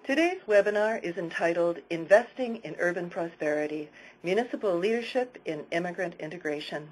Today's webinar is entitled Investing in Urban Prosperity, Municipal Leadership in Immigrant Integration.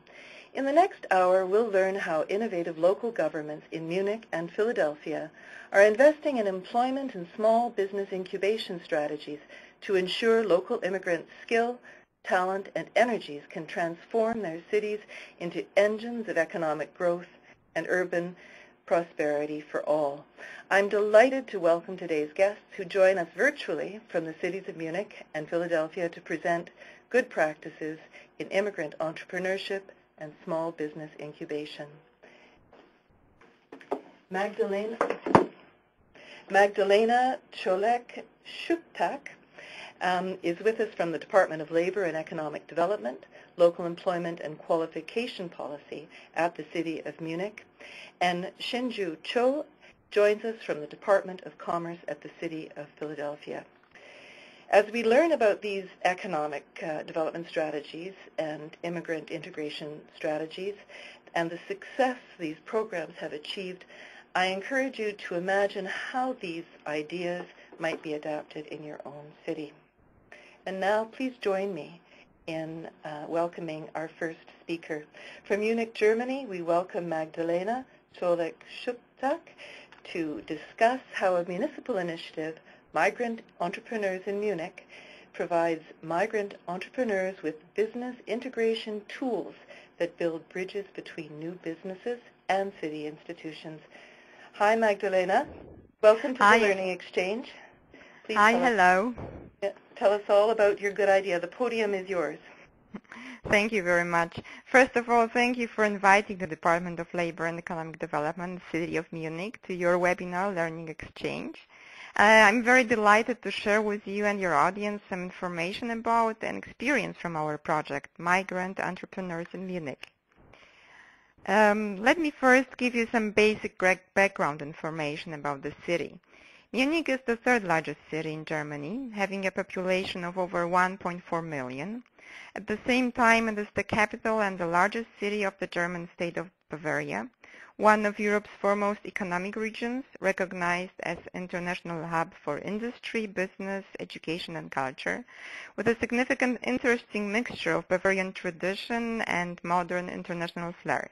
In the next hour, we'll learn how innovative local governments in Munich and Philadelphia are investing in employment and small business incubation strategies to ensure local immigrants' skill, talent, and energies can transform their cities into engines of economic growth and urban prosperity for all. I'm delighted to welcome today's guests who join us virtually from the cities of Munich and Philadelphia to present good practices in immigrant entrepreneurship and small business incubation. Magdalena Cholek-Shuptak is with us from the Department of Labor and Economic Development, Local Employment and Qualification Policy at the City of Munich, and Shinju Cho joins us from the Department of Commerce at the City of Philadelphia. As we learn about these economic development strategies and immigrant integration strategies and the success these programs have achieved, I encourage you to imagine how these ideas might be adapted in your own city. And now please join me in welcoming our first speaker. From Munich, Germany, we welcome Magdalena Cholek-Shuptak to discuss how a municipal initiative, Migrant Entrepreneurs in Munich, provides migrant entrepreneurs with business integration tools that build bridges between new businesses and city institutions. Hi, Magdalena. Welcome to the Learning Exchange. Please hello. Tell us all about your good idea. The podium is yours. Thank you very much. First of all, thank you for inviting the Department of Labor and Economic Development, the City of Munich, to your webinar, Learning Exchange. I'm very delighted to share with you and your audience some information about and experience from our project, Migrant Entrepreneurs in Munich. Let me first give you some basic background information about the city. Munich is the third largest city in Germany, having a population of over 1.4 million. At the same time, it is the capital and the largest city of the German state of Bavaria, one of Europe's foremost economic regions, recognized as international hub for industry, business, education, and culture, with a significant interesting mixture of Bavarian tradition and modern international flair.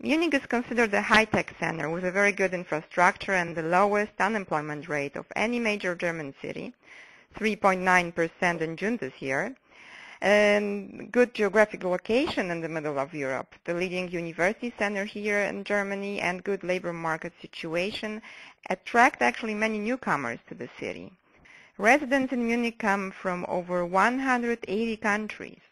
Munich is considered a high-tech center with a very good infrastructure and the lowest unemployment rate of any major German city, 3.9% in June this year, and good geographic location in the middle of Europe, the leading university center here in Germany, and good labor market situation attract actually many newcomers to the city. Residents in Munich come from over 180 countries.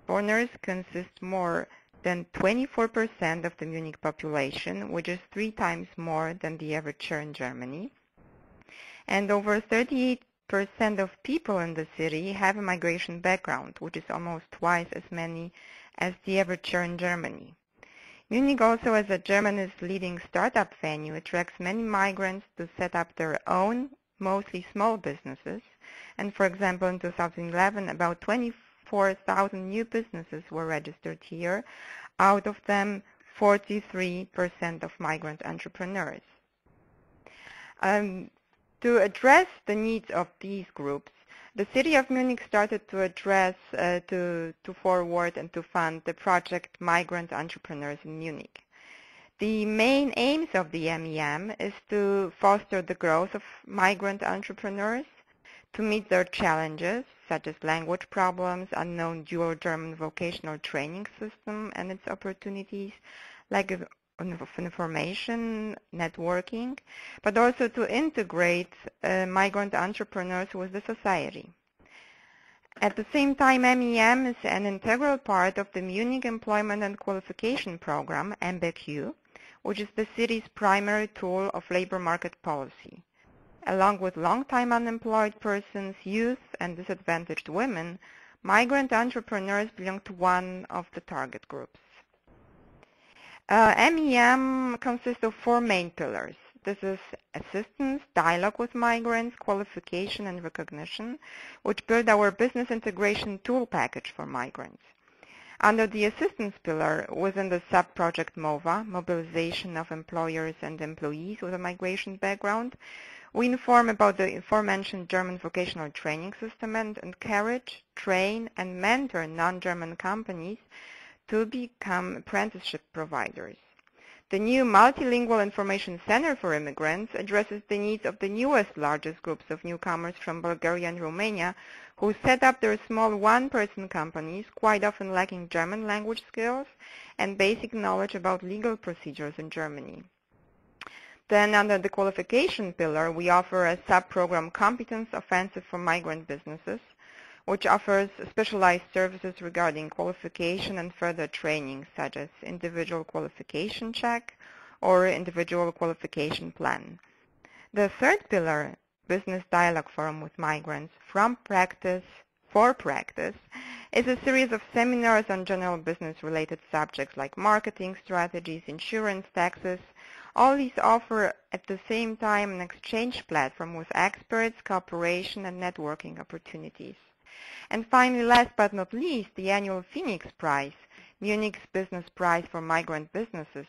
Foreigners consist more than 24% of the Munich population, which is 3 times more than the average share in Germany. And over 38% of people in the city have a migration background, which is almost twice as many as the average share in Germany. Munich also, as Germany's leading startup venue, attracts many migrants to set up their own, mostly small businesses. And for example, in 2011, about 24,000 new businesses were registered here, out of them 43% of migrant entrepreneurs. To address the needs of these groups, the City of Munich started to address, to forward and to fund the project Migrant Entrepreneurs in Munich. The main aims of the MEM is to foster the growth of migrant entrepreneurs, to meet their challenges, such as language problems, unknown dual German vocational training system and its opportunities, like information, networking, but also to integrate migrant entrepreneurs with the society. At the same time, MEM is an integral part of the Munich Employment and Qualification Program, MBQ, which is the city's primary tool of labor market policy. Along with long-time unemployed persons, youth, and disadvantaged women, migrant entrepreneurs belong to one of the target groups. MEM consists of 4 main pillars. This is assistance, dialogue with migrants, qualification, and recognition, which build our business integration tool package for migrants. Under the assistance pillar, within the sub-project MOVA, Mobilization of Employers and Employees with a Migration Background, We inform about the aforementioned German vocational training system and encourage, train, and mentor non-German companies to become apprenticeship providers. The new Multilingual Information Center for Immigrants addresses the needs of the newest largest groups of newcomers from Bulgaria and Romania who set up their small one-person companies, quite often lacking German language skills and basic knowledge about legal procedures in Germany. Then under the qualification pillar, we offer a sub-program Competence Offensive for Migrant Businesses, which offers specialized services regarding qualification and further training, such as individual qualification check or individual qualification plan. The third pillar, Business Dialogue Forum with Migrants from Practice for Practice, is a series of seminars on general business-related subjects like marketing strategies, insurance, taxes. All these offer at the same time an exchange platform with experts, cooperation, and networking opportunities. And finally, last but not least, the annual Phoenix Prize, Munich's Business Prize for Migrant Businesses,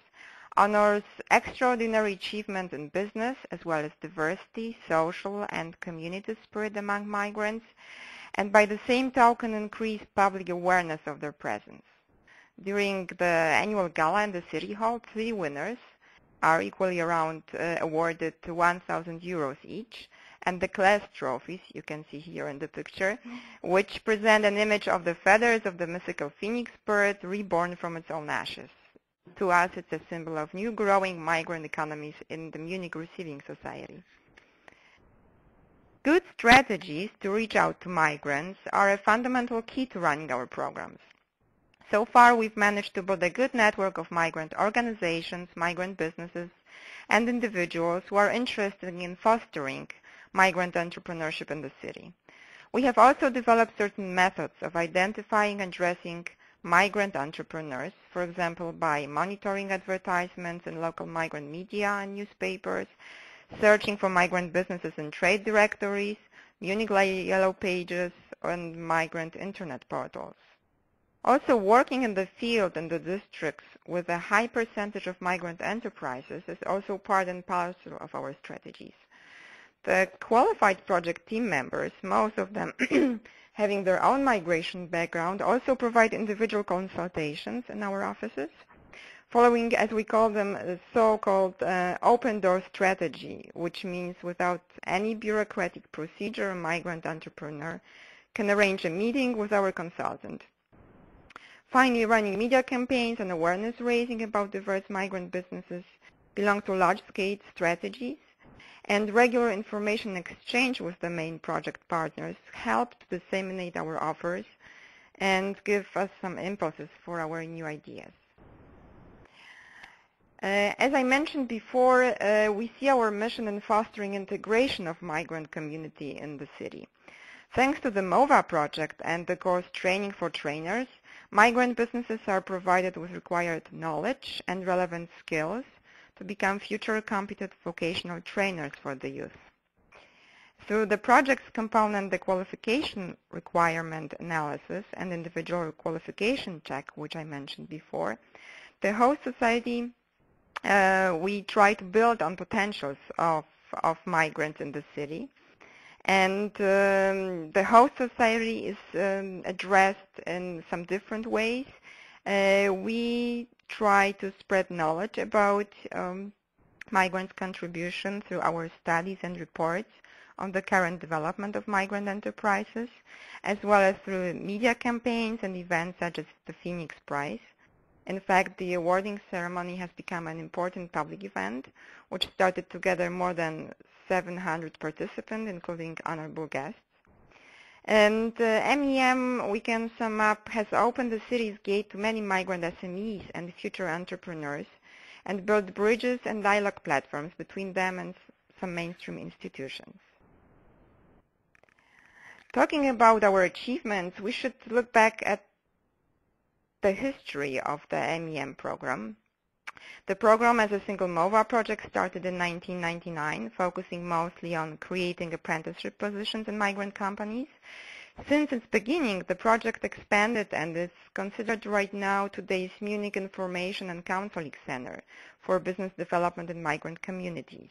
honors extraordinary achievement in business as well as diversity, social, and community spirit among migrants, and by the same token increase public awareness of their presence. During the annual gala in the City Hall, 3 winners are equally awarded 1,000 euros each, and the class trophies, you can see here in the picture, which present an image of the feathers of the mythical phoenix bird reborn from its own ashes. To us, it's a symbol of new growing migrant economies in the Munich receiving society. Good strategies to reach out to migrants are a fundamental key to running our programs. So far, we've managed to build a good network of migrant organizations, migrant businesses, and individuals who are interested in fostering migrant entrepreneurship in the city. We have also developed certain methods of identifying and addressing migrant entrepreneurs, for example, by monitoring advertisements in local migrant media and newspapers, searching for migrant businesses in trade directories, Munich Yellow Pages, and migrant internet portals. Also, working in the field in the districts with a high percentage of migrant enterprises is also part and parcel of our strategies. The qualified project team members, most of them having their own migration background, also provide individual consultations in our offices, following, as we call them, the so-called open door strategy, which means without any bureaucratic procedure, a migrant entrepreneur can arrange a meeting with our consultant. Finally, running media campaigns and awareness raising about diverse migrant businesses belong to large-scale strategies, and regular information exchange with the main project partners help to disseminate our offers and give us some impulses for our new ideas. As I mentioned before, we see our mission in fostering integration of migrant community in the city. Thanks to the MOVA project and the course Training for Trainers, migrant businesses are provided with required knowledge and relevant skills to become future competent vocational trainers for the youth. Through the project's component, the qualification requirement analysis and individual qualification check, which I mentioned before, the host society, we try to build on potentials of migrants in the city. And the host society is addressed in some different ways. We try to spread knowledge about migrants' contribution through our studies and reports on the current development of migrant enterprises, as well as through media campaigns and events such as the Phoenix Prize. In fact, the awarding ceremony has become an important public event, which started to gather more than 700 participants, including honorable guests. And MEM, we can sum up, has opened the city's gate to many migrant SMEs and future entrepreneurs and built bridges and dialogue platforms between them and some mainstream institutions. Talking about our achievements, we should look back at the history of the MEM program. The program as a single MOVA project started in 1999, focusing mostly on creating apprenticeship positions in migrant companies. Since its beginning, the project expanded and is considered right now today's Munich Information and Counseling Center for Business Development in Migrant Communities.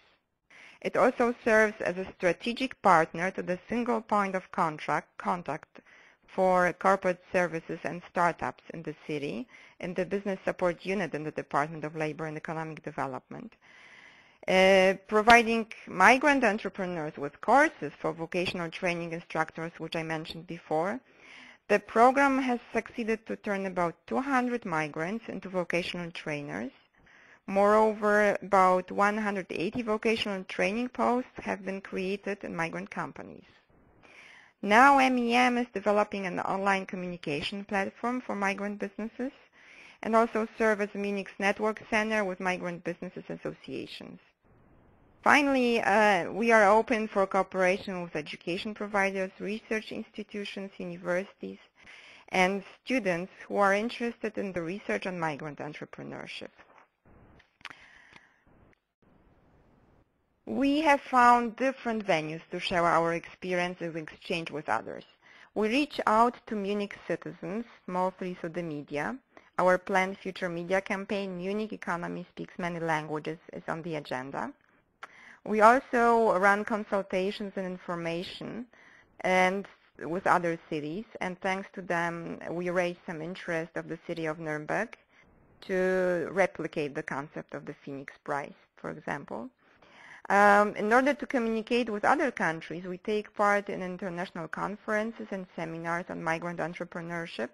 It also serves as a strategic partner to the single point of contact for corporate services and startups in the city, in the business support unit in the Department of Labor and Economic Development, providing migrant entrepreneurs with courses for vocational training instructors, which I mentioned before. The program has succeeded to turn about 200 migrants into vocational trainers. Moreover, about 180 vocational training posts have been created in migrant companies. Now MEM is developing an online communication platform for migrant businesses and also serve as Munich's network center with migrant businesses associations. Finally, we are open for cooperation with education providers, research institutions, universities, and students who are interested in the research on migrant entrepreneurship. We have found different venues to share our experience and exchange with others. We reach out to Munich citizens, mostly through the media. Our planned future media campaign, Munich Economy Speaks Many Languages, is on the agenda. We also run consultations and information and with other cities, and thanks to them we raised some interest of the city of Nuremberg to replicate the concept of the Phoenix Prize, for example. In order to communicate with other countries, we take part in international conferences and seminars on migrant entrepreneurship,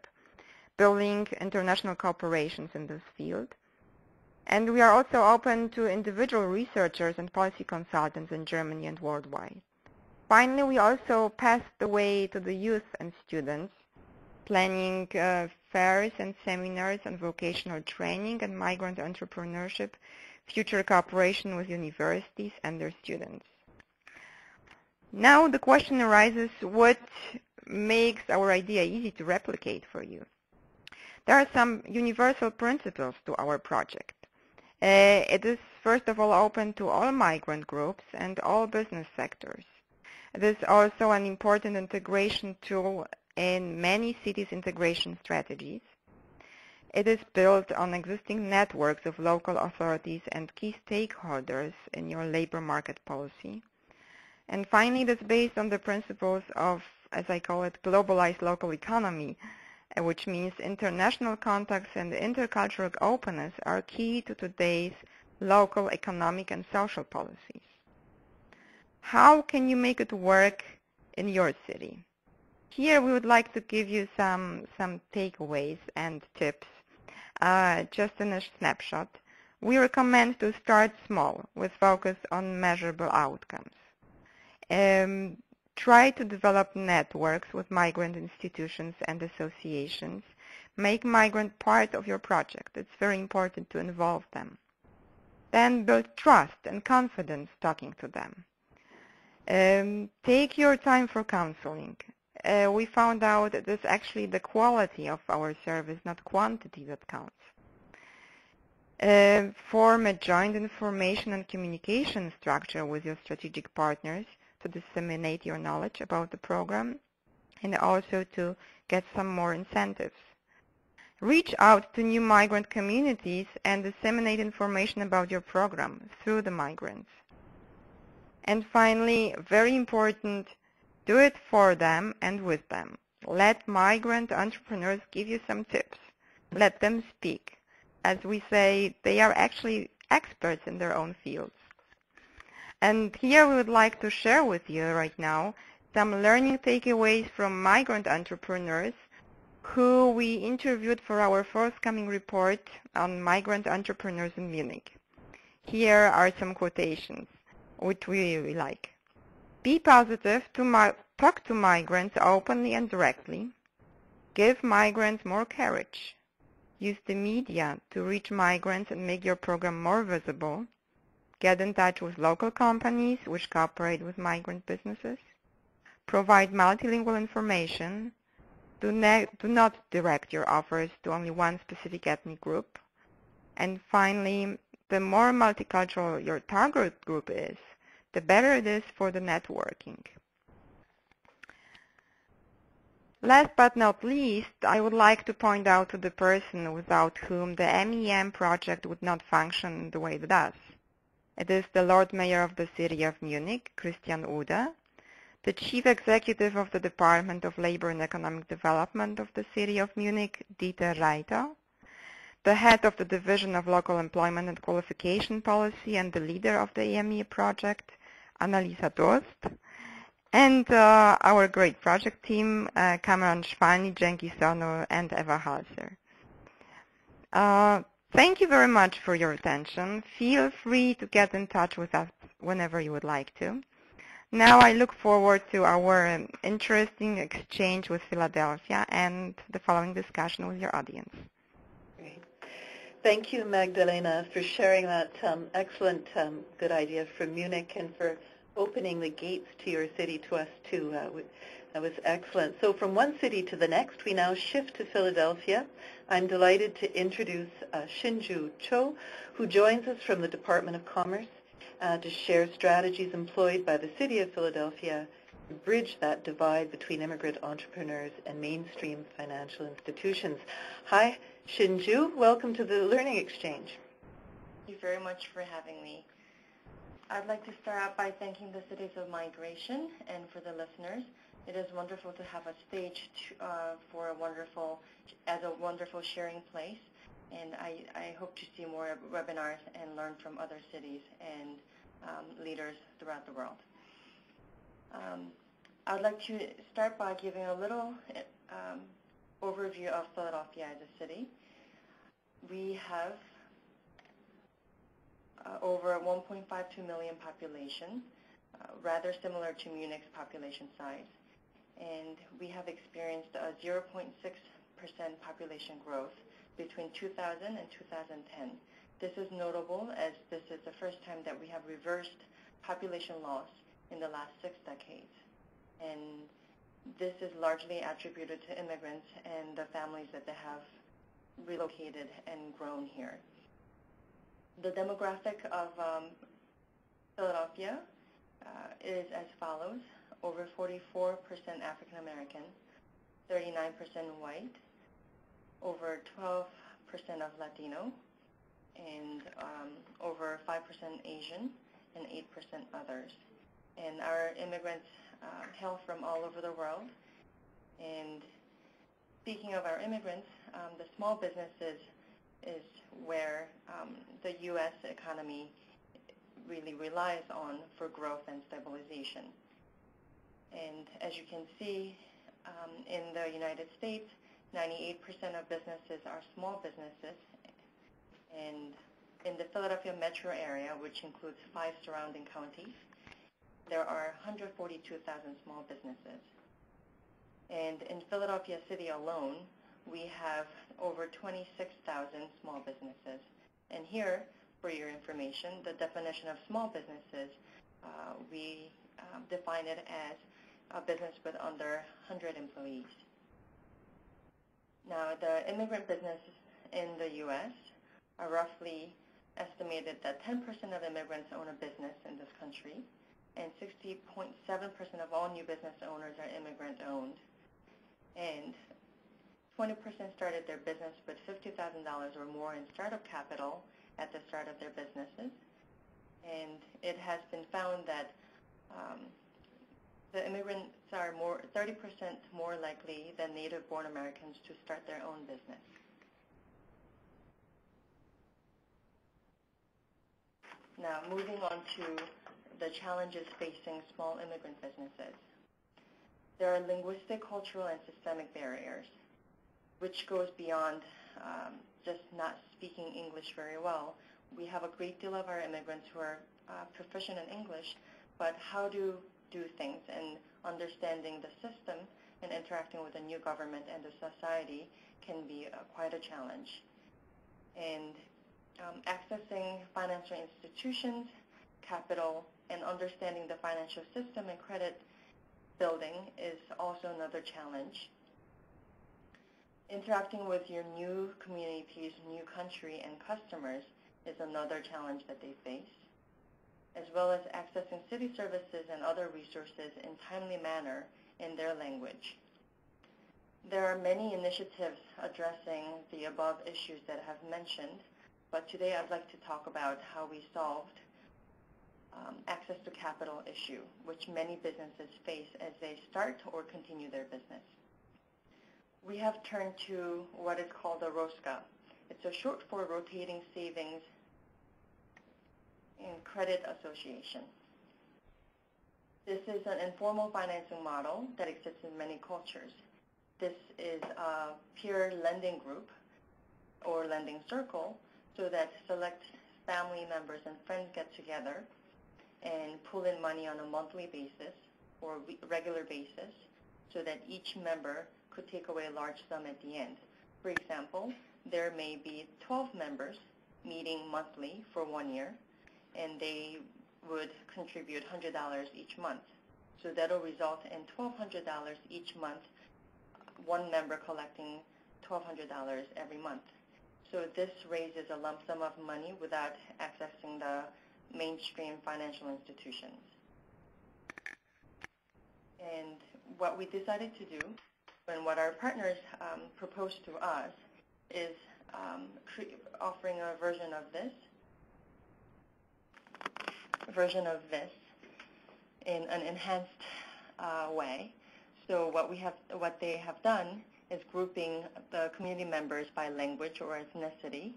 building international cooperations in this field. And we are also open to individual researchers and policy consultants in Germany and worldwide. Finally, we also pass the way to the youth and students, planning fairs and seminars on vocational training and migrant entrepreneurship, future cooperation with universities and their students. Now the question arises, what makes our idea easy to replicate for you? There are some universal principles to our project. It is first of all open to all migrant groups and all business sectors. It is also an important integration tool in many cities' integration strategies. It is built on existing networks of local authorities and key stakeholders in your labor market policy. And finally, it is based on the principles of, as I call it, globalized local economy, which means international contacts and intercultural openness are key to today's local economic and social policies. How can you make it work in your city? Here we would like to give you some takeaways and tips. Just in a snapshot, we recommend to start small with focus on measurable outcomes. Try to develop networks with migrant institutions and associations. Make migrant part of your project. It's very important to involve them. Then build trust and confidence talking to them. Take your time for counseling. We found out that it's actually the quality of our service, not quantity, that counts. Form a joint information and communication structure with your strategic partners to disseminate your knowledge about the program and also to get some more incentives. Reach out to new migrant communities and disseminate information about your program through the migrants. And finally, very important, do it for them and with them. Let migrant entrepreneurs give you some tips. Let them speak. As we say, they are actually experts in their own fields. And here we would like to share with you right now some learning takeaways from migrant entrepreneurs who we interviewed for our forthcoming report on migrant entrepreneurs in Munich. Here are some quotations, which we really like. Be positive, talk to migrants openly and directly. Give migrants more courage. Use the media to reach migrants and make your program more visible. Get in touch with local companies which cooperate with migrant businesses. Provide multilingual information. Do not direct your offers to only one specific ethnic group. And finally, the more multicultural your target group is, the better it is for the networking. Last but not least, I would like to point out to the person without whom the MEM project would not function the way it does. It is the Lord Mayor of the City of Munich, Christian Ude, the Chief Executive of the Department of Labor and Economic Development of the City of Munich, Dieter Reiter, the Head of the Division of Local Employment and Qualification Policy and the leader of the EME project, Annalisa Durst, and our great project team, Cameron Schwalny, Jenki Sono, and Eva Halser. Thank you very much for your attention. Feel free to get in touch with us whenever you would like to. Now I look forward to our interesting exchange with Philadelphia and the following discussion with your audience. Great. Thank you, Magdalena, for sharing that excellent good idea from Munich and for opening the gates to your city to us too. That was excellent. So from one city to the next, we now shift to Philadelphia. I'm delighted to introduce Shinju Cho, who joins us from the Department of Commerce to share strategies employed by the City of Philadelphia to bridge that divide between immigrant entrepreneurs and mainstream financial institutions. Hi, Shinju. Welcome to the Learning Exchange. Thank you very much for having me. I'd like to start out by thanking the Cities of Migration, and for the listeners, it is wonderful to have a stage for a wonderful sharing place, and I hope to see more webinars and learn from other cities and leaders throughout the world. I'd like to start by giving a little overview of Philadelphia as a city. We have over 1.52 million population, rather similar to Munich's population size. And we have experienced a 0.6% population growth between 2000 and 2010. This is notable as this is the first time that we have reversed population loss in the last 6 decades. And this is largely attributed to immigrants and the families that they have relocated and grown here. The demographic of Philadelphia is as follows: over 44% African American, 39% white, over 12% of Latino, and over 5% Asian, and 8% others. And our immigrants hail from all over the world. And speaking of our immigrants, the small businesses is where the U.S. economy really relies on for growth and stabilization. And as you can see, in the United States, 98% of businesses are small businesses. And in the Philadelphia metro area, which includes 5 surrounding counties, there are 142,000 small businesses. And in Philadelphia City alone, we have over 26,000 small businesses. And here, for your information, the definition of small businesses, we define it as a business with under 100 employees. Now, the immigrant businesses in the U.S. are roughly estimated that 10% of immigrants own a business in this country, and 60.7% of all new business owners are immigrant-owned. And 20% started their business with $50,000 or more in startup capital at the start of their businesses. And it has been found that the immigrants are 30% more likely than native-born Americans to start their own business. Now, moving on to the challenges facing small immigrant businesses. There are linguistic, cultural, and systemic barriers, which goes beyond just not speaking English very well. We have a great deal of our immigrants who are proficient in English, but how to do things and understanding the system and interacting with the new government and the society can be quite a challenge. And accessing financial institutions, capital, and understanding the financial system and credit building is also another challenge. Interacting with your new communities, new country, and customers is another challenge that they face, as well as accessing city services and other resources in timely manner in their language. There are many initiatives addressing the above issues that I have mentioned, but today I'd like to talk about how we solved access to capital issue, which many businesses face as they start or continue their business. We have turned to what is called a ROSCA. It's a short for Rotating Savings and Credit Association. This is an informal financing model that exists in many cultures. This is a peer lending group or lending circle so that select family members and friends get together and pull in money on a monthly basis or regular basis so that each member could take away a large sum at the end. For example, there may be 12 members meeting monthly for 1 year, and they would contribute $100 each month. So that'll result in $1,200 each month, one member collecting $1,200 every month. So this raises a lump sum of money without accessing the mainstream financial institutions. And what we decided to do, and what our partners proposed to us, is offering a version of this in an enhanced way. So what they have done is grouping the community members by language or ethnicity,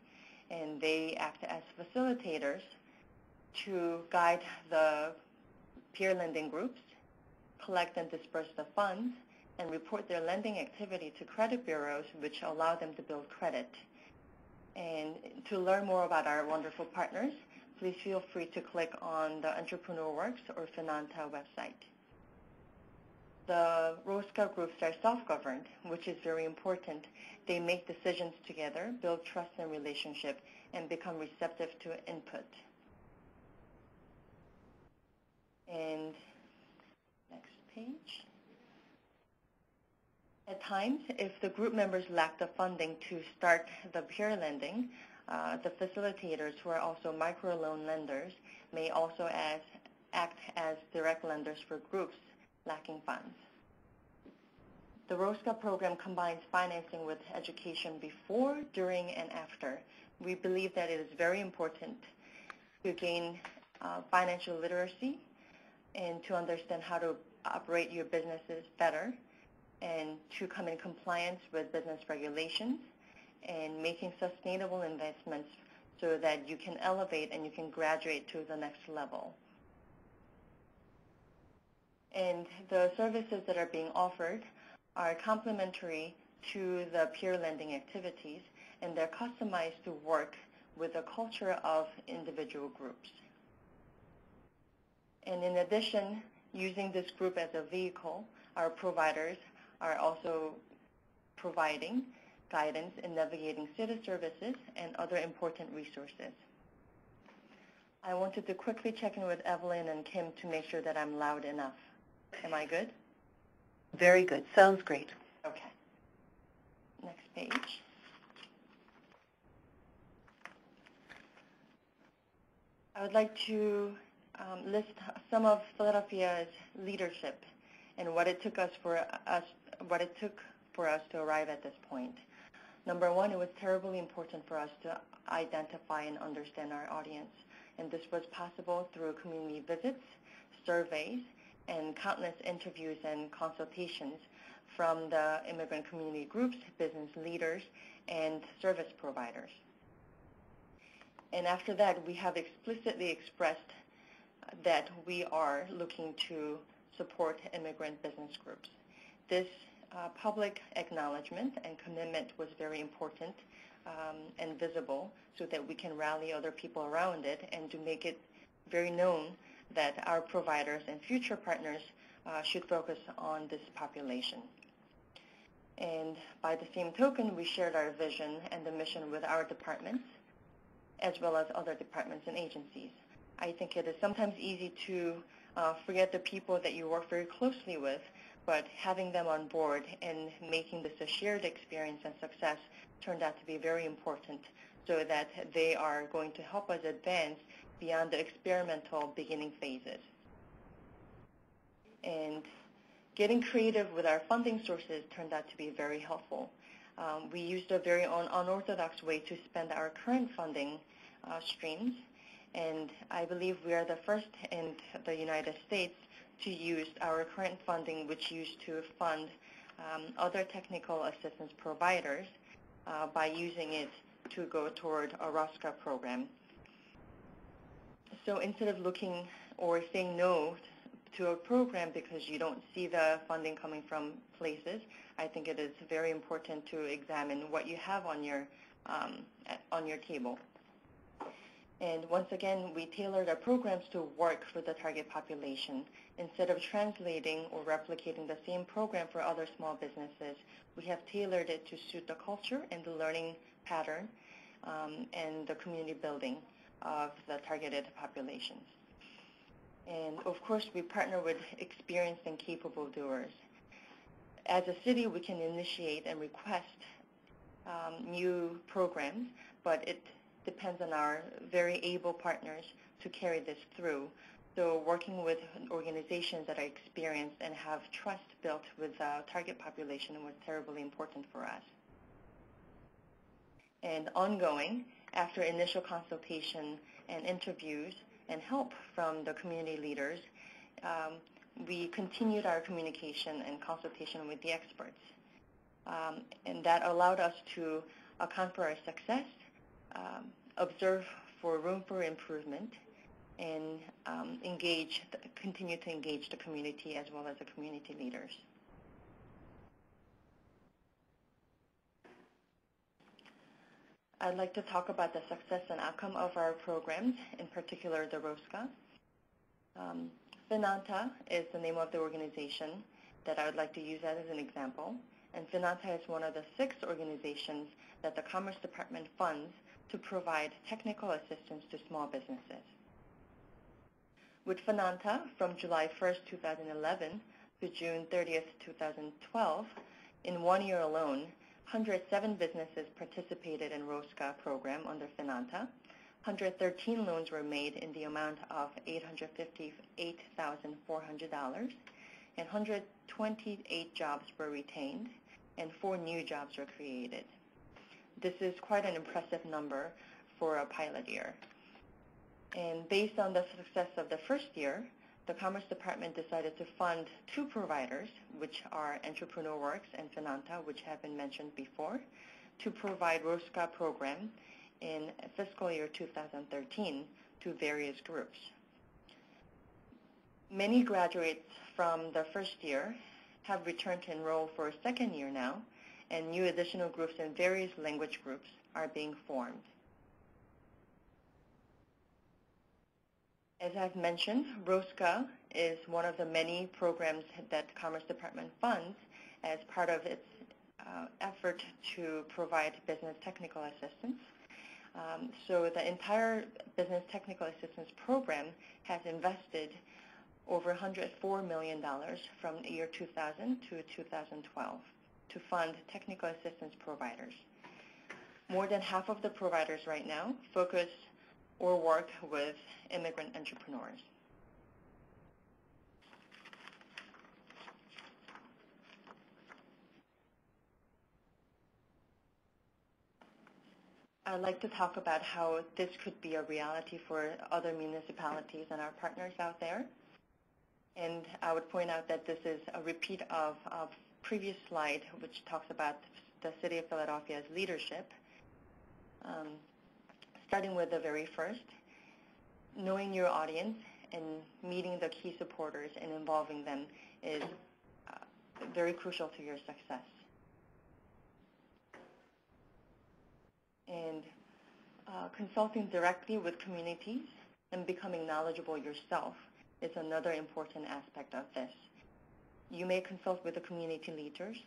and they act as facilitators to guide the peer lending groups, collect and disperse the funds, and report their lending activity to credit bureaus, which allow them to build credit. And to learn more about our wonderful partners, please feel free to click on the Entrepreneur Works or Finanta website. The ROSCA groups are self-governed, which is very important. They make decisions together, build trust and relationship, and become receptive to input. And next page. At times, if the group members lack the funding to start the peer lending, the facilitators, who are also microloan lenders, may also act as direct lenders for groups lacking funds. The ROSCA program combines financing with education before, during, and after. We believe that it is very important to gain financial literacy and to understand how to operate your businesses better, and to come in compliance with business regulations, and making sustainable investments so that you can elevate and you can graduate to the next level. And the services that are being offered are complementary to the peer lending activities, and they're customized to work with the culture of individual groups. And in addition, using this group as a vehicle, our providers are also providing guidance in navigating city services and other important resources. I wanted to quickly check in with Evelyn and Kim to make sure that I'm loud enough. Am I good? Very good. Sounds great. Okay. Next page. I would like to list some of Philadelphia's leadership and what it took for us to arrive at this point. Number one, it was terribly important for us to identify and understand our audience, and this was possible through community visits, surveys, and countless interviews and consultations from the immigrant community groups, business leaders, and service providers. And after that, we have explicitly expressed that we are looking to support immigrant business groups. This public acknowledgement and commitment was very important and visible so that we can rally other people around it and to make it very known that our providers and future partners should focus on this population. And by the same token, we shared our vision and the mission with our departments, as well as other departments and agencies. I think it is sometimes easy to forget the people that you work very closely with, but having them on board and making this a shared experience and success turned out to be very important, so that they are going to help us advance beyond the experimental beginning phases. And getting creative with our funding sources turned out to be very helpful. We used a very unorthodox way to spend our current funding streams, And I believe we are the first in the United States to use our current funding, which used to fund other technical assistance providers, by using it to go toward a ROSCA program. So instead of looking or saying no to a program because you don't see the funding coming from places, I think it is very important to examine what you have on your table. And once again, we tailored our programs to work for the target population. Instead of translating or replicating the same program for other small businesses, we have tailored it to suit the culture and the learning pattern and the community building of the targeted populations. And of course, we partner with experienced and capable doers. As a city, we can initiate and request new programs, but it depends on our very able partners to carry this through. So working with organizations that are experienced and have trust built with the target population was terribly important for us. And ongoing, after initial consultation and interviews and help from the community leaders, we continued our communication and consultation with the experts. And that allowed us to account for our success, observe for room for improvement, and continue to engage the community as well as the community leaders. I'd like to talk about the success and outcome of our programs, in particular the ROSCA. Finanta is the name of the organization that I would like to use as an example. And Finanta is one of the 6 organizations that the Commerce Department funds to provide technical assistance to small businesses. With Finanta, from July 1st, 2011 to June 30th, 2012, in 1 year alone, 107 businesses participated in ROSCA program under Finanta. 113 loans were made in the amount of $858,400, and 128 jobs were retained, and 4 new jobs were created. This is quite an impressive number for a pilot year. And based on the success of the first year, the Commerce Department decided to fund 2 providers, which are Entrepreneur Works and Finanta, which have been mentioned before, to provide ROSCA program in fiscal year 2013 to various groups. Many graduates from the first year have returned to enroll for a second year now, and new additional groups in various language groups are being formed. As I've mentioned, ROSCA is one of the many programs that Commerce Department funds as part of its effort to provide business technical assistance. So the entire business technical assistance program has invested over $104 million from the year 2000 to 2012 to fund technical assistance providers. More than half of the providers right now focus or work with immigrant entrepreneurs. I'd like to talk about how this could be a reality for other municipalities and our partners out there. And I would point out that this is a repeat of a previous slide, which talks about the City of Philadelphia's leadership. Starting with the very first, knowing your audience and meeting the key supporters and involving them is very crucial to your success. And consulting directly with communities and becoming knowledgeable yourself is another important aspect of this. You may consult with the community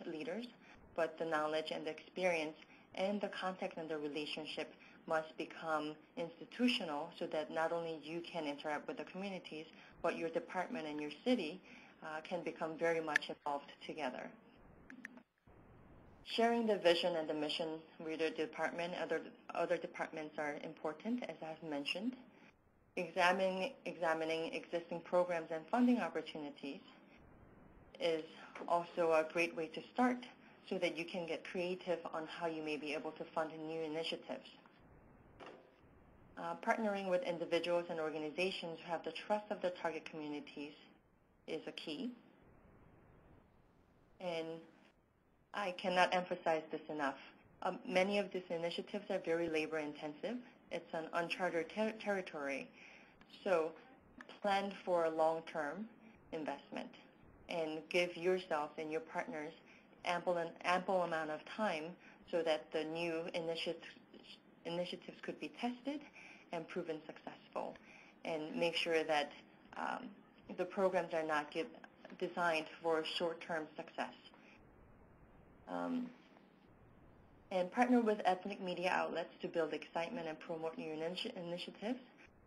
leaders, but the knowledge and the experience and the contact and the relationship must become institutional so that not only you can interact with the communities, but your department and your city can become very much involved together. Sharing the vision and the mission with the department, other departments are important, as I've mentioned. Examining existing programs and funding opportunities is also a great way to start so that you can get creative on how you may be able to fund new initiatives. Partnering with individuals and organizations who have the trust of the target communities is a key. And I cannot emphasize this enough. Many of these initiatives are very labor intensive. It's an uncharted territory. So plan for a long-term investment and give yourself and your partners ample amount of time so that the new initiatives could be tested and proven successful, and make sure that the programs are not designed for short-term success. And partner with ethnic media outlets to build excitement and promote new initiatives.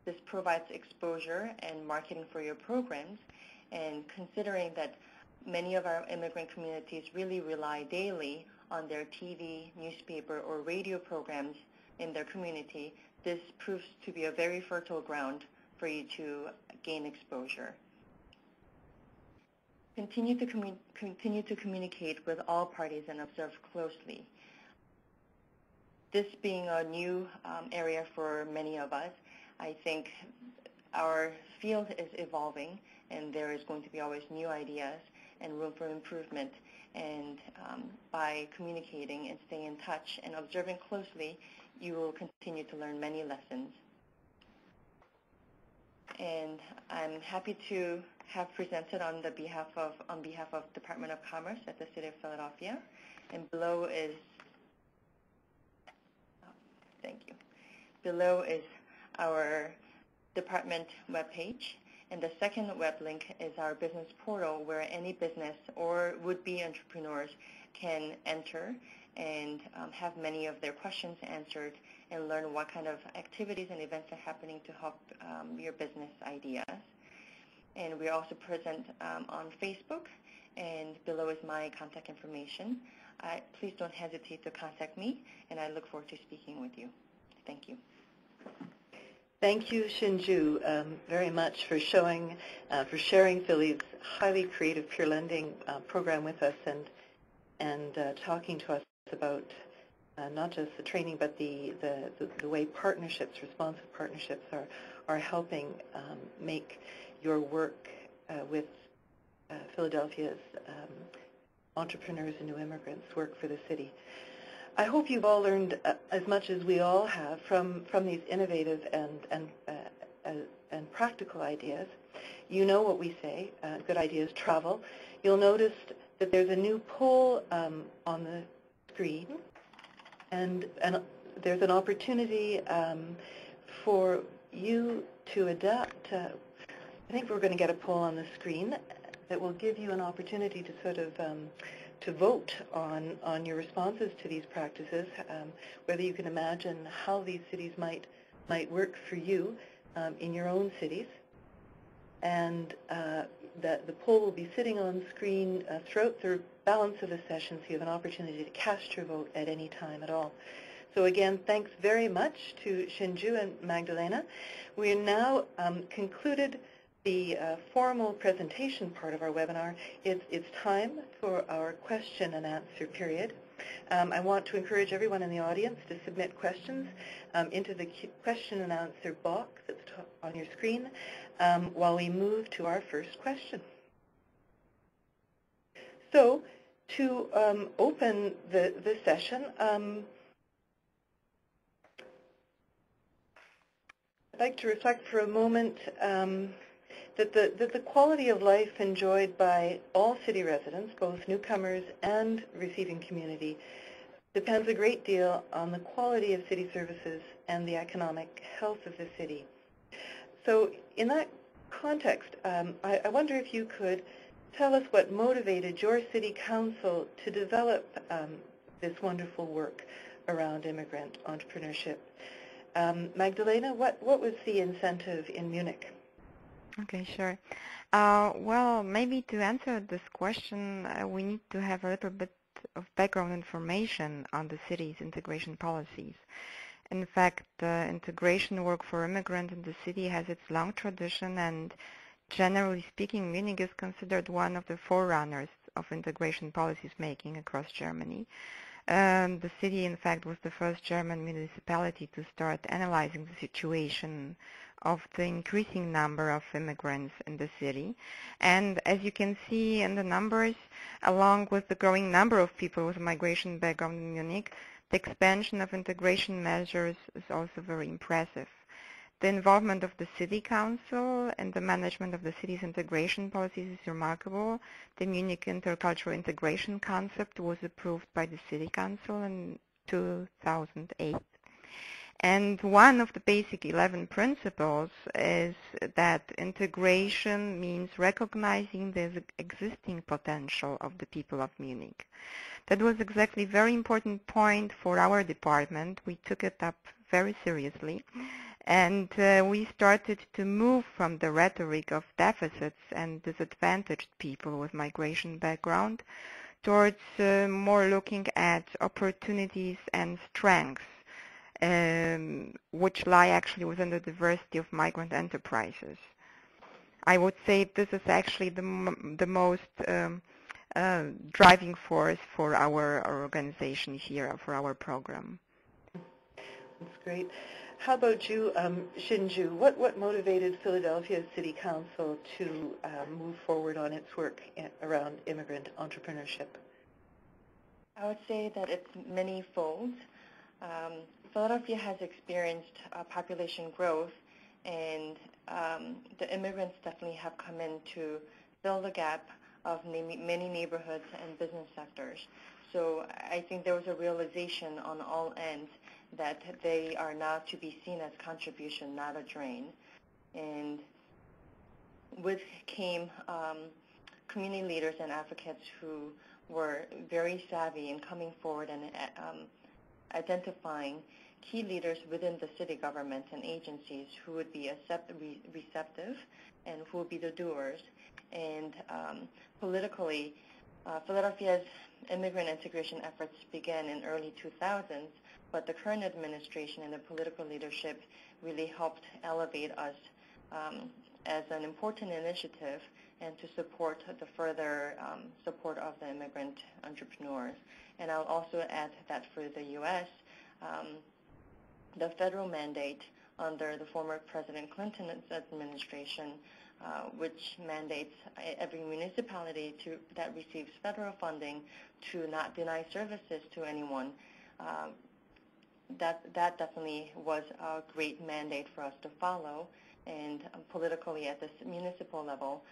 This provides exposure and marketing for your programs, and considering that many of our immigrant communities really rely daily on their TV, newspaper, or radio programs in their community, this proves to be a very fertile ground for you to gain exposure. Continue to communicate with all parties and observe closely. This being a new area for many of us, I think our field is evolving, and there is going to be always new ideas and room for improvement. And by communicating and staying in touch and observing closely, you will continue to learn many lessons. And I'm happy to have presented on behalf of Department of Commerce at the City of Philadelphia. And below is, thank you. Below is our department webpage. And the second web link is our business portal, where any business or would-be entrepreneurs can enter and have many of their questions answered and learn what kind of activities and events are happening to help your business ideas. And we're also present on Facebook, and below is my contact information. Please don't hesitate to contact me, and I look forward to speaking with you. Thank you. Thank you, Shinju, very much for sharing Philly's highly creative peer lending program with us, and talking to us about not just the training, but the way partnerships, responsive partnerships, are helping make your work with Philadelphia's entrepreneurs and new immigrants work for the city. I hope you've all learned as much as we all have from these innovative and practical ideas. You know what we say, good ideas travel. You'll notice that there's a new poll on the screen, and there's an opportunity for you to adapt. I think we're going to get a poll on the screen that will give you an opportunity to sort of to vote on your responses to these practices, whether you can imagine how these cities might work for you in your own cities. And the poll will be sitting on screen throughout the balance of the session, so you have an opportunity to cast your vote at any time at all. So again, thanks very much to Shinju and Magdalena. We are now concluded the formal presentation part of our webinar. It's time for our question and answer period. I want to encourage everyone in the audience to submit questions into the question and answer box that's on your screen while we move to our first question. So to open the session, I'd like to reflect for a moment that the quality of life enjoyed by all city residents, both newcomers and receiving community, depends a great deal on the quality of city services and the economic health of the city. So in that context, I wonder if you could tell us what motivated your city council to develop this wonderful work around immigrant entrepreneurship. Magdalena, what was the incentive in Munich? Okay, sure. Well, maybe to answer this question, we need to have a little bit of background information on the city's integration policies. In fact, integration work for immigrants in the city has its long tradition, and generally speaking, Munich is considered one of the forerunners of integration policies making across Germany. The city, in fact, was the first German municipality to start analyzing the situation of the increasing number of immigrants in the city. And as you can see in the numbers, along with the growing number of people with a migration background in Munich, the expansion of integration measures is also very impressive. The involvement of the City Council and the management of the city's integration policies is remarkable. The Munich intercultural integration concept was approved by the City Council in 2008. And one of the basic 11 principles is that integration means recognizing the existing potential of the people of Munich. That was exactly a very important point for our department. We took it up very seriously. And we started to move from the rhetoric of deficits and disadvantaged people with migration background towards more looking at opportunities and strengths, which lie actually within the diversity of migrant enterprises. I would say this is actually the most driving force for our organization here, for our program. That's great. How about you, Shinju? What motivated Philadelphia City Council to move forward on its work around immigrant entrepreneurship? I would say that it's many-fold. Philadelphia has experienced population growth, and the immigrants definitely have come in to fill the gap of many neighborhoods and business sectors. So I think there was a realization on all ends that they are now to be seen as contribution, not a drain. And with came community leaders and advocates who were very savvy in coming forward and identifying key leaders within the city government and agencies who would be receptive and who would be the doers. And politically, Philadelphia's immigrant integration efforts began in early 2000s, but the current administration and the political leadership really helped elevate us as an important initiative and to support the further support of the immigrant entrepreneurs. And I'll also add that for the U.S., the federal mandate under the former President Clinton's administration, which mandates every municipality that receives federal funding to not deny services to anyone. That definitely was a great mandate for us to follow. And politically at the municipal level,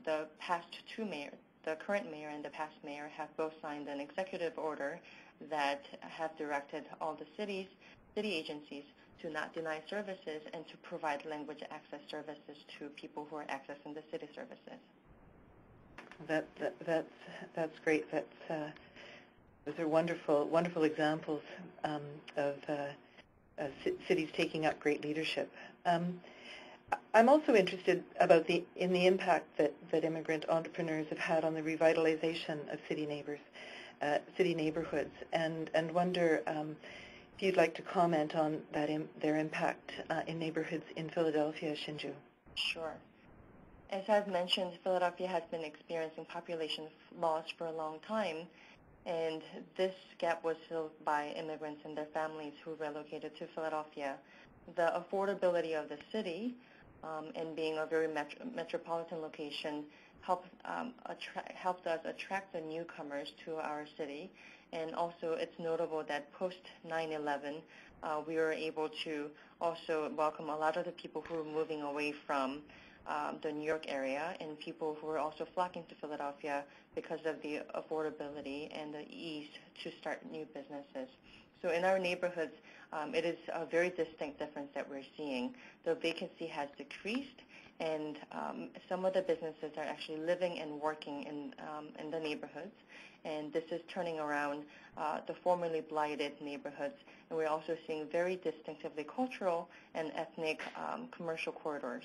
the past two mayors, the current mayor and the past mayor, have both signed an executive order that have directed all the city agencies to not deny services and to provide language access services to people who are accessing the city services. That's great. Those are wonderful examples of cities taking up great leadership. I'm also interested in the impact that immigrant entrepreneurs have had on the revitalization of city neighborhoods, and wonder if you'd like to comment on their impact in neighborhoods in Philadelphia, Shinju. Sure. As I've mentioned, Philadelphia has been experiencing population loss for a long time, and this gap was filled by immigrants and their families who relocated to Philadelphia. The affordability of the city and being a very metropolitan location helped us attract the newcomers to our city. And also it's notable that post 9/11, we were able to also welcome a lot of the people who were moving away from the New York area, and people who were also flocking to Philadelphia because of the affordability and the ease to start new businesses. So in our neighborhoods, it is a very distinct difference that we're seeing. The vacancy has decreased, and some of the businesses are actually living and working in the neighborhoods. And this is turning around the formerly blighted neighborhoods. And we're also seeing very distinctively cultural and ethnic commercial corridors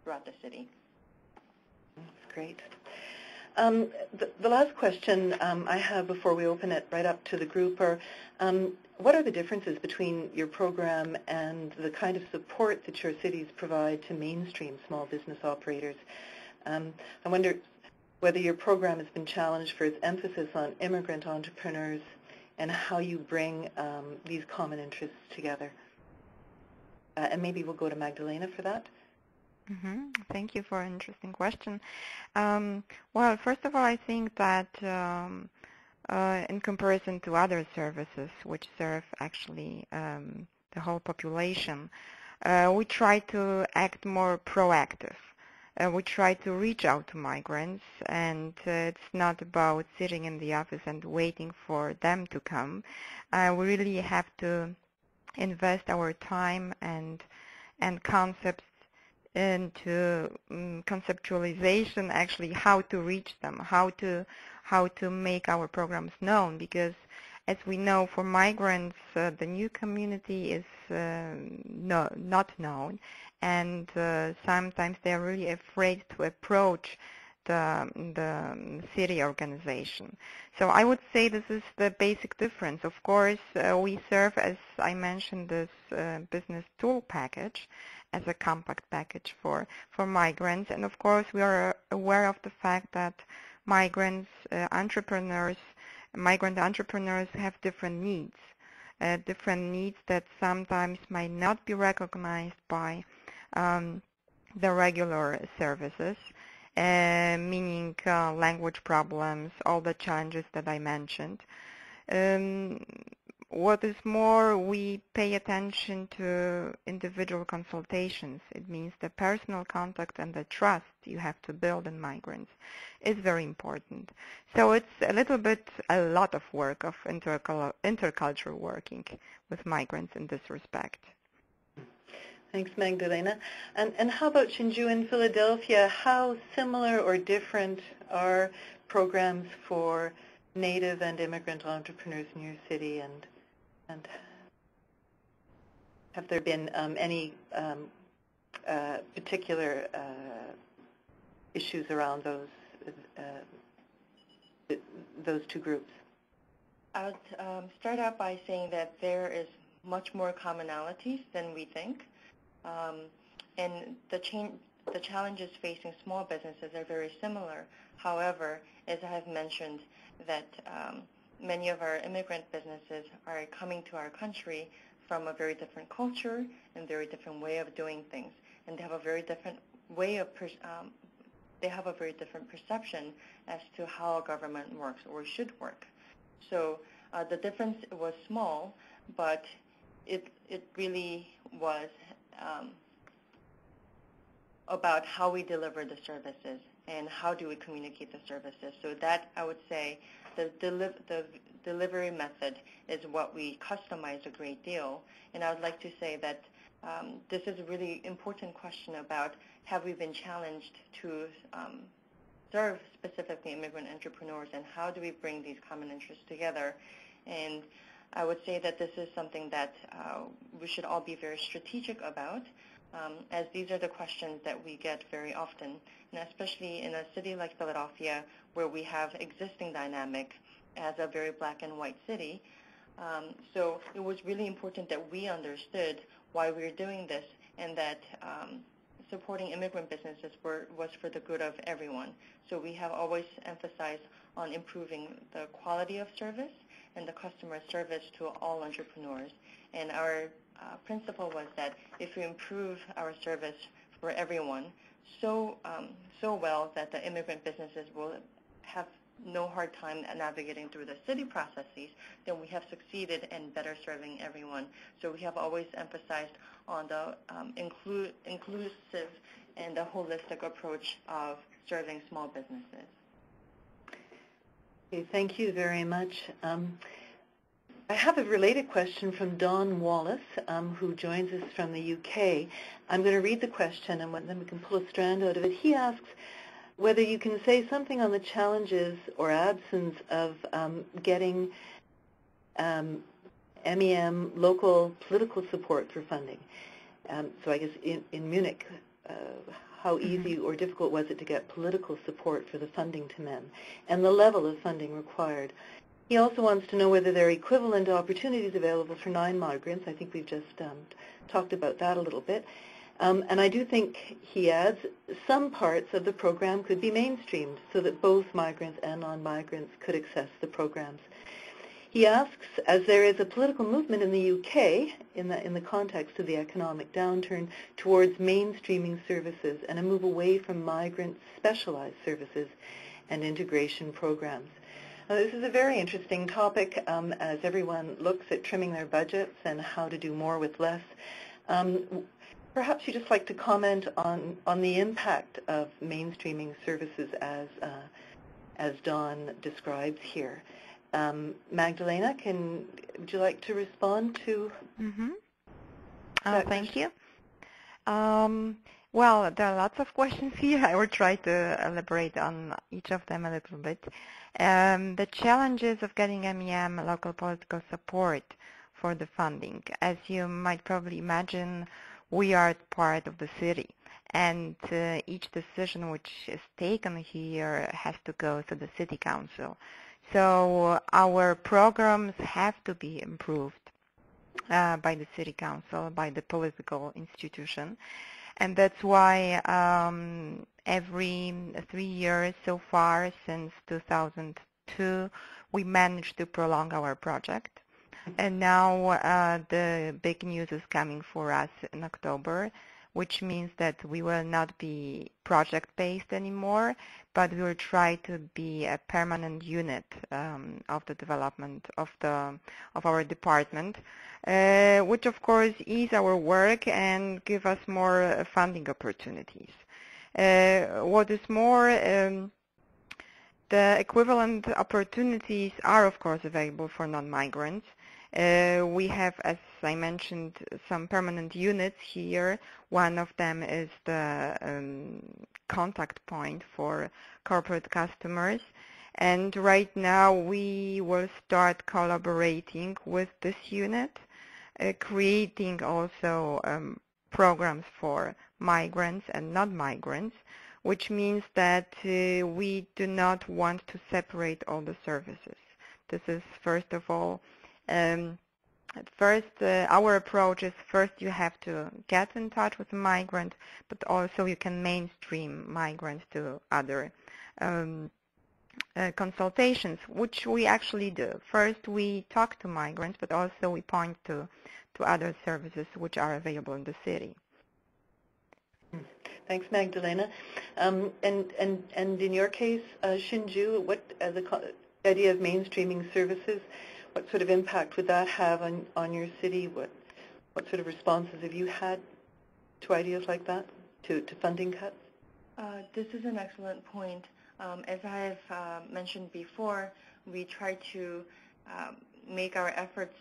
throughout the city. That's great. The last question I have before we open it right up to the group are, what are the differences between your program and the kind of support that your cities provide to mainstream small business operators? I wonder whether your program has been challenged for its emphasis on immigrant entrepreneurs and how you bring these common interests together. And maybe we'll go to Magdalena for that. Thank you for an interesting question. Well, first of all, I think that in comparison to other services which serve actually the whole population, we try to act more proactive. We try to reach out to migrants, and it's not about sitting in the office and waiting for them to come. We really have to invest our time and concepts into conceptualization, actually how to reach them, how to make our programs known, because as we know, for migrants, the new community is not known, and sometimes they are really afraid to approach the city organization. So I would say this is the basic difference. Of course, we serve, as I mentioned, this business tool package as a compact package for migrants, and of course we are aware of the fact that migrant entrepreneurs have different needs that sometimes might not be recognized by the regular services, meaning language problems, all the challenges that I mentioned. What is more, we pay attention to individual consultations. It means the personal contact and the trust you have to build in migrants is very important. So it's a lot of work of intercultural working with migrants in this respect. Thanks, Magdalena. And how about Shinju in Philadelphia? How similar or different are programs for Native and immigrant entrepreneurs in your city, and have there been any particular issues around those two groups? I would start out by saying that there is much more commonalities than we think, and the challenges facing small businesses are very similar. However, as I have mentioned, that many of our immigrant businesses are coming to our country from a very different culture and very different way of doing things, and they have a very different way of they have a very different perception as to how government works or should work. So the difference was small, but it really was about how we deliver the services and how do we communicate the services. So that, I would say, the delivery method is what we customize a great deal. And I would like to say that this is a really important question about, have we been challenged to serve specifically immigrant entrepreneurs, and how do we bring these common interests together? And I would say that this is something that we should all be very strategic about, as these are the questions that we get very often, and especially in a city like Philadelphia, where we have existing dynamic as a very black and white city. So it was really important that we understood why we were doing this, and that supporting immigrant businesses was for the good of everyone. So we have always emphasized on improving the quality of service and the customer service to all entrepreneurs. And our principle was that if we improve our service for everyone so well that the immigrant businesses will have no hard time navigating through the city processes, then we have succeeded in better serving everyone. So we have always emphasized on the inclusive and the holistic approach of serving small businesses. Okay, thank you very much. I have a related question from Don Wallace, who joins us from the UK. I'm going to read the question, and then we can pull a strand out of it. He asks whether you can say something on the challenges or absence of getting MEM local political support for funding. So I guess in Munich, how easy or difficult was it to get political support for the funding to MEM, and the level of funding required? He also wants to know whether there are equivalent opportunities available for non-migrants. I think we've just talked about that a little bit. And I do think, he adds, some parts of the program could be mainstreamed so that both migrants and non-migrants could access the programs. He asks, as there is a political movement in the UK in the context of the economic downturn towards mainstreaming services and a move away from migrant specialized services and integration programs. Now, this is a very interesting topic as everyone looks at trimming their budgets and how to do more with less. Perhaps you'd just like to comment on the impact of mainstreaming services as Don describes here. Magdalena, would you like to respond to that Thank question? you. Well, there are lots of questions here. I will try to elaborate on each of them a little bit. The challenges of getting MEM local political support for the funding. As you might probably imagine, we are part of the city, and each decision which is taken here has to go to the city council. So our programs have to be improved by the city council, by the political institution. And that's why every 3 years so far, since 2002, we managed to prolong our project. And now the big news is coming for us in October, which means that we will not be project-based anymore, but we will try to be a permanent unit of the development of our department, which of course ease our work and give us more funding opportunities. What is more, the equivalent opportunities are of course available for non-migrants. We have, as I mentioned, some permanent units here. One of them is the contact point for corporate customers. And right now we will start collaborating with this unit, creating also programs for migrants and non-migrants, which means that we do not want to separate all the services. This is, first of all, our approach is first you have to get in touch with the migrant, but also you can mainstream migrants to other consultations, which we actually do. First we talk to migrants, but also we point to other services which are available in the city. Thanks, Magdalena. And in your case, Shinju, what the idea of mainstreaming services, what sort of impact would that have on your city? What sort of responses have you had to ideas like that, to funding cuts? This is an excellent point. As I have mentioned before, we try to make our efforts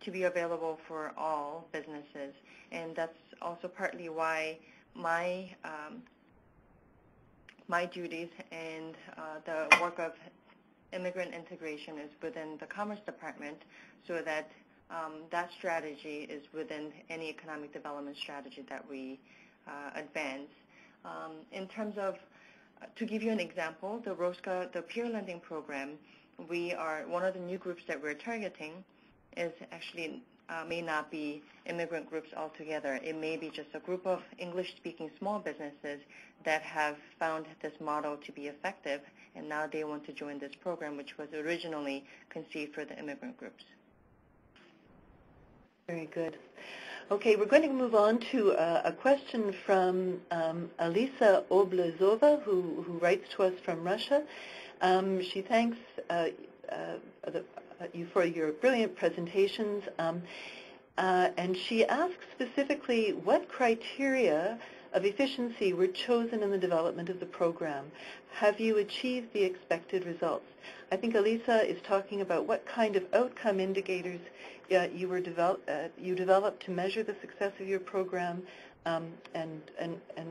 to be available for all businesses, and that's also partly why my duties and the work of immigrant integration is within the Commerce Department, so that that strategy is within any economic development strategy that we advance. In terms of, to give you an example, the ROSCA, the peer lending program, we are, one of the new groups that we're targeting is actually may not be immigrant groups altogether. It may be just a group of English-speaking small businesses that have found this model to be effective, and now they want to join this program, which was originally conceived for the immigrant groups. Very good. Okay, we're going to move on to a question from Alisa Oblazova, who writes to us from Russia. She thanks you for your brilliant presentations, and she asks specifically what criteria of efficiency were chosen in the development of the program. Have you achieved the expected results? I think Alisa is talking about what kind of outcome indicators you developed to measure the success of your program, and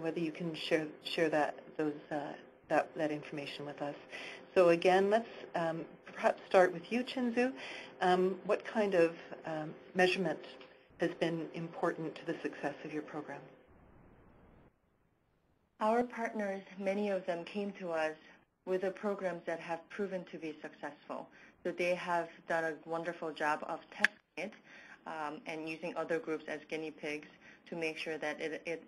whether you can share that information with us. So again, let's perhaps start with you, Chinzu. What kind of measurement has been important to the success of your program? Our partners, many of them came to us with the programs that have proven to be successful. So they have done a wonderful job of testing it and using other groups as guinea pigs to make sure that it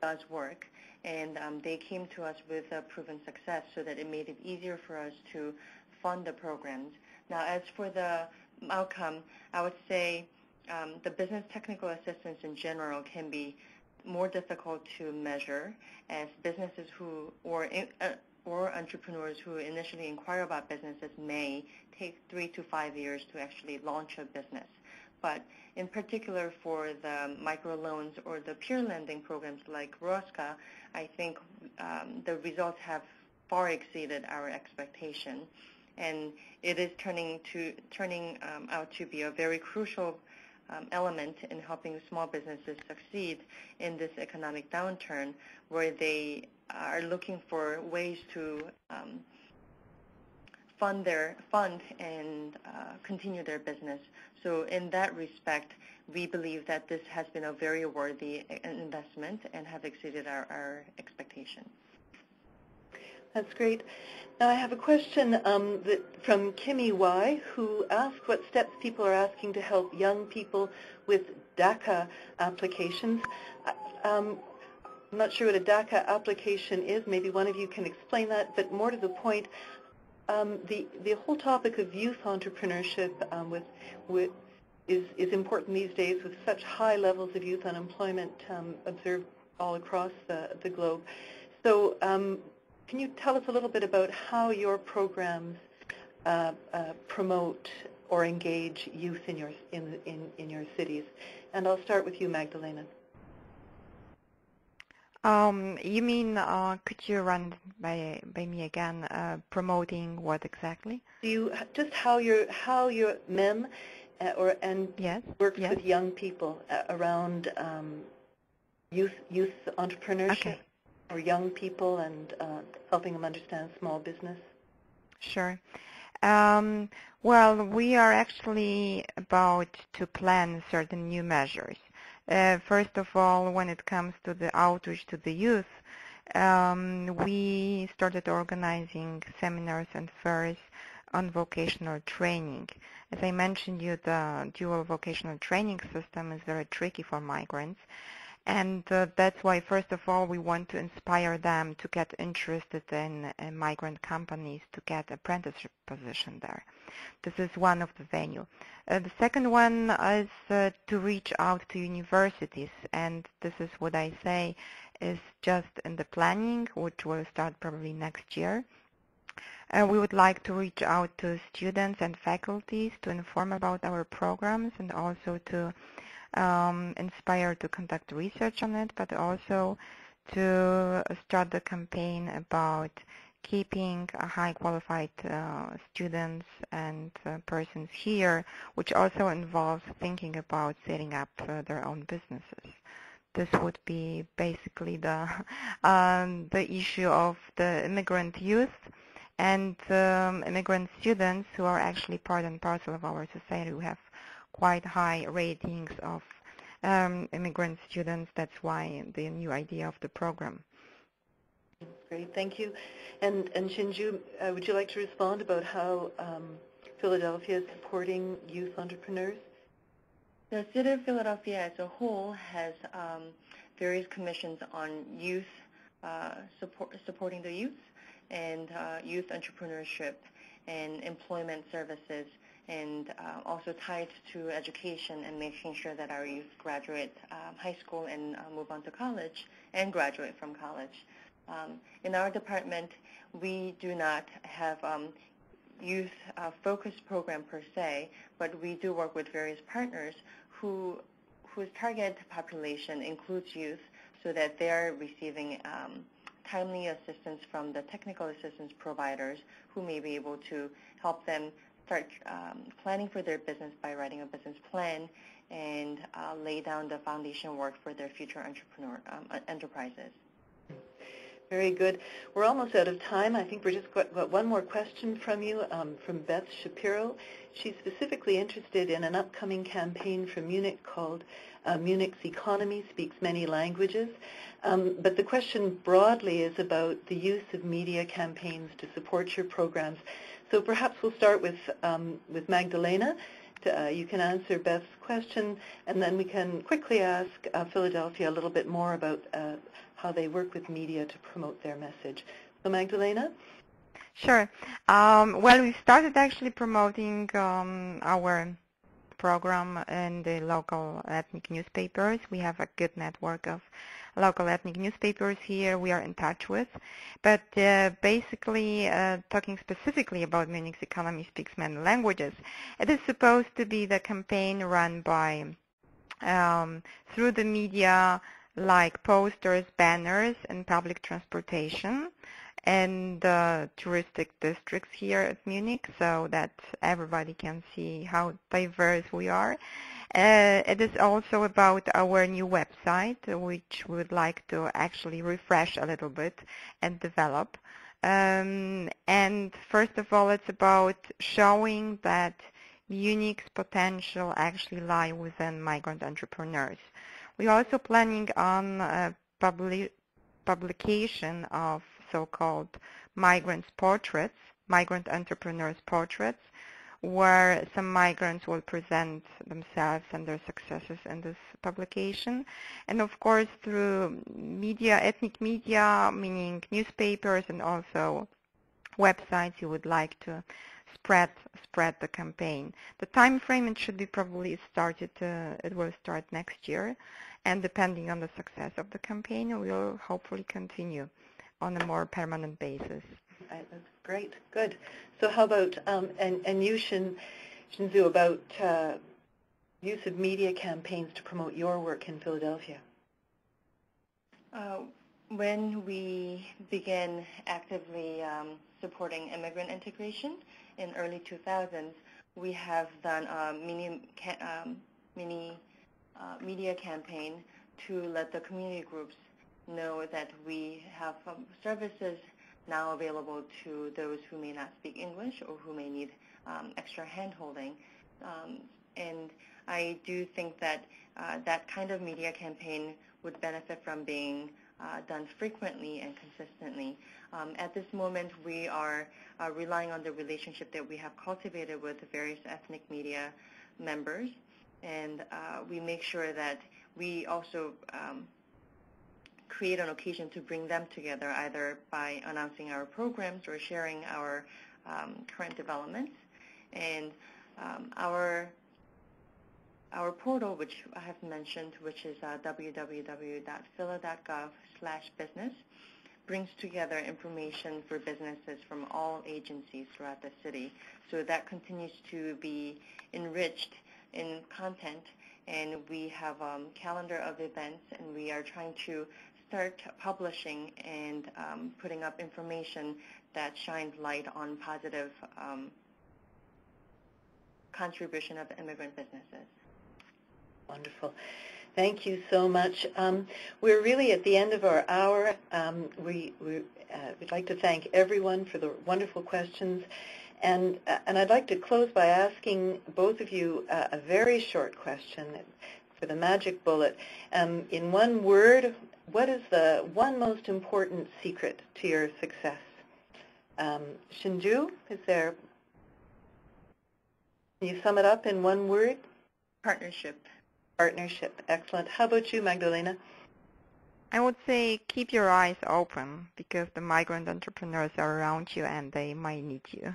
does work. And they came to us with a proven success, so that it made it easier for us to fund the programs. Now, as for the outcome, I would say the business technical assistance in general can be more difficult to measure, as businesses who or entrepreneurs who initially inquire about businesses may take 3 to 5 years to actually launch a business. But in particular for the microloans or the peer lending programs like ROSCA, I think the results have far exceeded our expectation, and it is turning out to be a very crucial element in helping small businesses succeed in this economic downturn, where they are looking for ways to fund and continue their business. So in that respect, we believe that this has been a very worthy investment and have exceeded our expectations. That's great. Now I have a question from Kimmy Y, who asked what steps people are asking to help young people with DACA applications. I'm not sure what a DACA application is. Maybe one of you can explain that, but more to the point, the whole topic of youth entrepreneurship is important these days, with such high levels of youth unemployment observed all across the globe. So can you tell us a little bit about how your programs promote or engage youth in your cities? And I'll start with you, Magdalena. You mean, could you run by me again, promoting what exactly? Do you just how your MEM works with young people around youth entrepreneurship? Okay. Or young people and helping them understand small business? Sure. Well, we are actually about to plan certain new measures. First of all, when it comes to the outreach to the youth, we started organizing seminars and fairs on vocational training. As I mentioned you, the dual vocational training system is very tricky for migrants. And that's why, first of all, we want to inspire them to get interested in migrant companies to get apprenticeship position there. This is one of the venue. The second one is to reach out to universities, and this is what I say is just in the planning, which will start probably next year. We would like to reach out to students and faculties to inform about our programs and also to inspire to conduct research on it, but also to start the campaign about keeping high qualified students and persons here, which also involves thinking about setting up their own businesses. This would be basically the issue of the immigrant youth and immigrant students who are actually part and parcel of our society. We have quite high ratings of immigrant students. That's why the new idea of the program. Great, thank you. And Shinju, would you like to respond about how Philadelphia is supporting youth entrepreneurs? The City of Philadelphia as a whole has various commissions on youth, supporting the youth, and youth entrepreneurship and employment services, and also tied to education and making sure that our youth graduate high school and move on to college and graduate from college. In our department, we do not have youth focused program per se, but we do work with various partners whose target population includes youth, so that they are receiving timely assistance from the technical assistance providers who may be able to help them start planning for their business by writing a business plan and lay down the foundation work for their future enterprises. Very good. We're almost out of time. I think we're just got one more question from you, from Beth Shapiro. She's specifically interested in an upcoming campaign from Munich called Munich's Economy Speaks Many Languages. But the question broadly is about the use of media campaigns to support your programs. So perhaps we'll start with Magdalena. You can answer Beth's question, and then we can quickly ask Philadelphia a little bit more about how they work with media to promote their message. So Magdalena? Sure. Well, we started actually promoting our program in the local ethnic newspapers. We have a good network of local ethnic newspapers here we are in touch with. But basically, talking specifically about Munich's Economy Speaks Many Languages, it is supposed to be the campaign run by through the media, like posters, banners, and public transportation and touristic districts here at Munich, so that everybody can see how diverse we are. It is also about our new website, which we would like to actually refresh a little bit and develop. And first of all, it's about showing that Munich's potential actually lie within migrant entrepreneurs. We're also planning on publication of so-called migrants' portraits, migrant entrepreneurs' portraits, where some migrants will present themselves and their successes in this publication. And of course, through media, ethnic media, meaning newspapers and also websites, you would like to spread the campaign. The time frame, it should be probably started, it will start next year. And depending on the success of the campaign, we'll hopefully continue on a more permanent basis. Right, that's great, good. So how about, and you, Shinzu, about use of media campaigns to promote your work in Philadelphia? When we began actively supporting immigrant integration in early 2000s, we have done a mini media campaign to let the community groups know that we have services now available to those who may not speak English or who may need extra hand-holding. And I do think that that kind of media campaign would benefit from being done frequently and consistently. At this moment, we are relying on the relationship that we have cultivated with the various ethnic media members, and we make sure that we also create an occasion to bring them together, either by announcing our programs or sharing our current developments. And our portal, which I have mentioned, which is www.phila.gov/business, brings together information for businesses from all agencies throughout the city. So that continues to be enriched in content, and we have a calendar of events, and we are trying to start publishing and putting up information that shines light on positive contribution of immigrant businesses. Wonderful. Thank you so much. We're really at the end of our hour. We'd like to thank everyone for the wonderful questions. And I'd like to close by asking both of you a very short question for the magic bullet. In one word, what is the one most important secret to your success? Shinju, can you sum it up in one word? Partnership. Partnership. Excellent. How about you, Magdalena? I would say keep your eyes open, because the migrant entrepreneurs are around you and they might need you.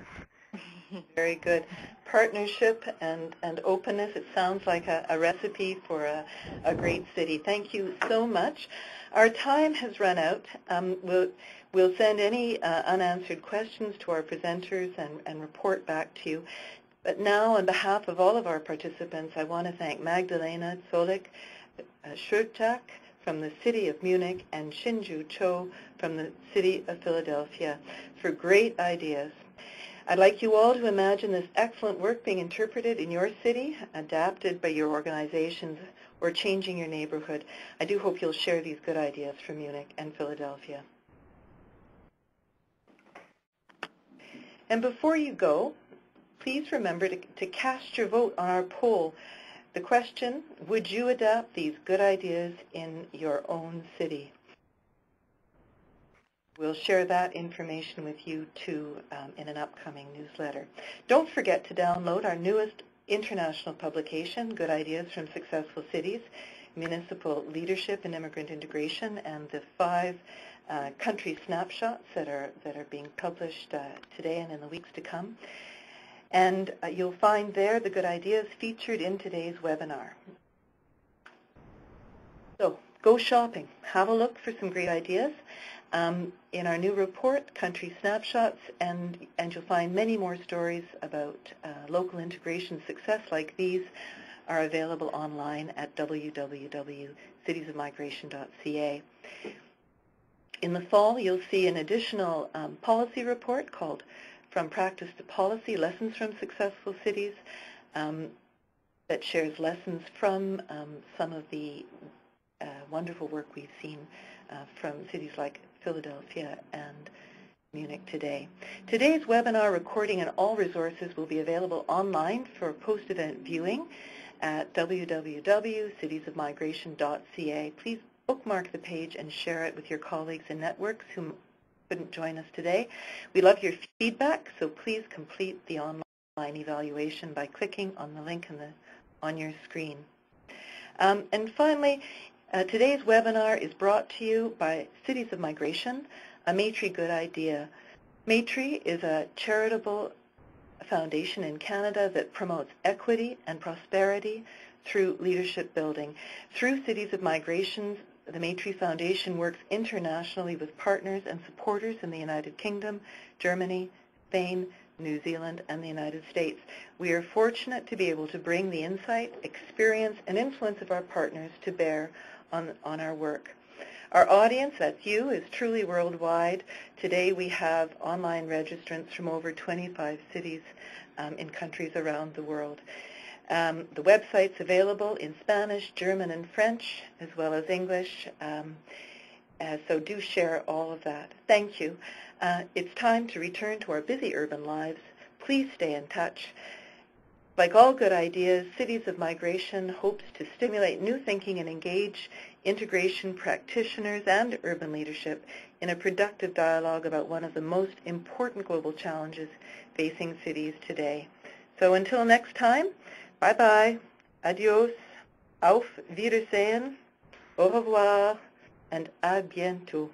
Very good. Partnership and openness. It sounds like a recipe for a great city. Thank you so much. Our time has run out. We'll send any unanswered questions to our presenters and report back to you. But now, on behalf of all of our participants, I want to thank Magdalena Zolik Schurchak from the City of Munich and Shinju Cho from the City of Philadelphia for great ideas. I'd like you all to imagine this excellent work being interpreted in your city, adapted by your organizations, or changing your neighborhood. I do hope you'll share these good ideas from Munich and Philadelphia. And before you go, please remember to cast your vote on our poll. The question, would you adapt these good ideas in your own city? We'll share that information with you too in an upcoming newsletter. Don't forget to download our newest international publication, Good Ideas from Successful Cities, Municipal Leadership and Immigrant Integration, and the 5 country snapshots that are being published today and in the weeks to come. And you'll find there the good ideas featured in today's webinar. So go shopping. Have a look for some great ideas in our new report, Country Snapshots, and you'll find many more stories about local integration success like these are available online at www.citiesofmigration.ca. In the fall, you'll see an additional policy report called From Practice to Policy, Lessons from Successful Cities, that shares lessons from some of the wonderful work we've seen from cities like Philadelphia and Munich today. Today's webinar recording and all resources will be available online for post-event viewing at www.citiesofmigration.ca. Please bookmark the page and share it with your colleagues and networks who couldn't join us today. We love your feedback, so please complete the online evaluation by clicking on the link on your screen. And finally, today's webinar is brought to you by Cities of Migration, a Maitree Good Idea. Maitree is a charitable foundation in Canada that promotes equity and prosperity through leadership building. Through Cities of Migration, the Maitree Foundation works internationally with partners and supporters in the United Kingdom, Germany, Spain, New Zealand, and the United States. We are fortunate to be able to bring the insight, experience, and influence of our partners to bear on our work. Our audience, that's you, is truly worldwide. Today we have online registrants from over 25 cities in countries around the world. The website's available in Spanish, German, and French, as well as English, so do share all of that. Thank you. It's time to return to our busy urban lives. Please stay in touch. Like all good ideas, Cities of Migration hopes to stimulate new thinking and engage integration practitioners and urban leadership in a productive dialogue about one of the most important global challenges facing cities today. So until next time, bye-bye, adios, auf Wiedersehen, au revoir, and à bientôt.